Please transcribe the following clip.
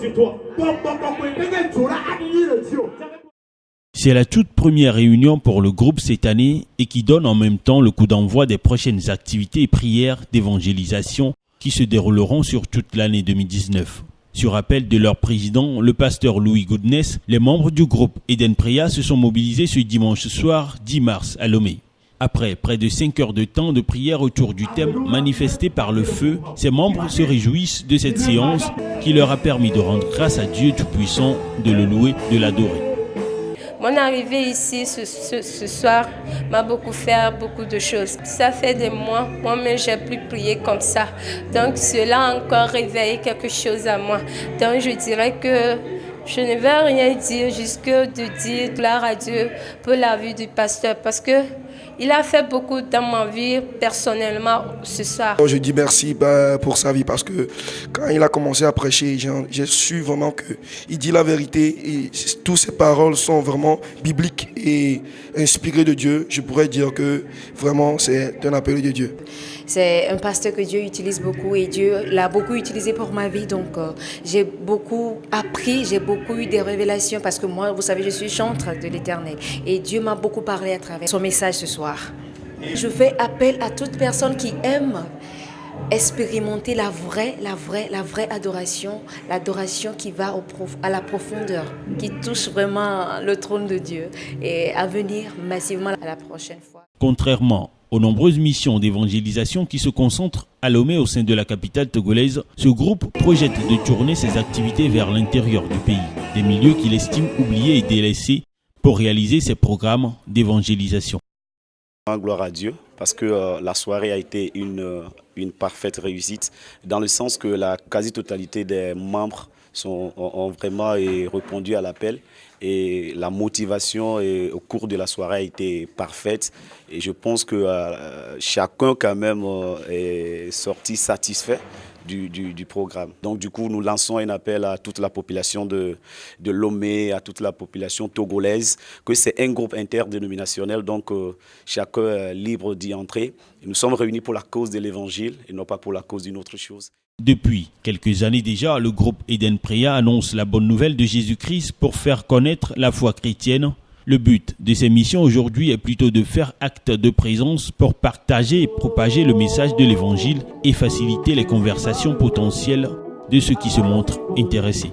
sur toi. C'est la toute première réunion pour le groupe cette année et qui donne en même temps le coup d'envoi des prochaines activités et prières d'évangélisation qui se dérouleront sur toute l'année 2019. Sur appel de leur président, le pasteur Louis Goodness, les membres du groupe Eden Preya se sont mobilisés ce dimanche soir 10 mars à Lomé. Après près de 5 heures de temps de prière autour du thème manifesté par le feu, ces membres se réjouissent de cette séance qui leur a permis de rendre grâce à Dieu Tout-Puissant, de le louer, de l'adorer. Mon arrivée ici ce soir m'a beaucoup fait beaucoup de choses. Ça fait des mois, moi-même j'ai plus prié comme ça. Donc cela a encore réveillé quelque chose à moi. Donc je dirais que je ne vais rien dire jusque de dire gloire à Dieu pour la vie du pasteur parce que il a fait beaucoup dans ma vie personnellement ce soir. Je dis merci pour sa vie parce que quand il a commencé à prêcher, j'ai su vraiment qu'il dit la vérité et toutes ses paroles sont vraiment bibliques et inspirées de Dieu. Je pourrais dire que vraiment c'est un appel de Dieu. C'est un pasteur que Dieu utilise beaucoup et Dieu l'a beaucoup utilisé pour ma vie. Donc j'ai beaucoup appris, j'ai beaucoup eu des révélations parce que moi, vous savez, je suis chantre de l'Éternel. Et Dieu m'a beaucoup parlé à travers son message ce soir. Je fais appel à toute personne qui aime expérimenter la vraie adoration, l'adoration qui va à la profondeur, qui touche vraiment le trône de Dieu et à venir massivement à la prochaine fois. Contrairement aux nombreuses missions d'évangélisation qui se concentrent à Lomé au sein de la capitale togolaise, ce groupe projette de tourner ses activités vers l'intérieur du pays, des milieux qu'il estime oubliés et délaissés pour réaliser ses programmes d'évangélisation. Gloire à Dieu, parce que la soirée a été une parfaite réussite, dans le sens que la quasi-totalité des membres ont vraiment répondu à l'appel et la motivation au cours de la soirée a été parfaite et je pense que chacun quand même est sorti satisfait du programme. Donc du coup, nous lançons un appel à toute la population de Lomé, à toute la population togolaise, que c'est un groupe interdénominationnel, donc chacun est libre d'y entrer. Et nous sommes réunis pour la cause de l'évangile et non pas pour la cause d'une autre chose. Depuis quelques années déjà, le groupe Eden Preya annonce la bonne nouvelle de Jésus-Christ pour faire connaître la foi chrétienne. Le but de ces missions aujourd'hui est plutôt de faire acte de présence pour partager et propager le message de l'évangile et faciliter les conversations potentielles de ceux qui se montrent intéressés.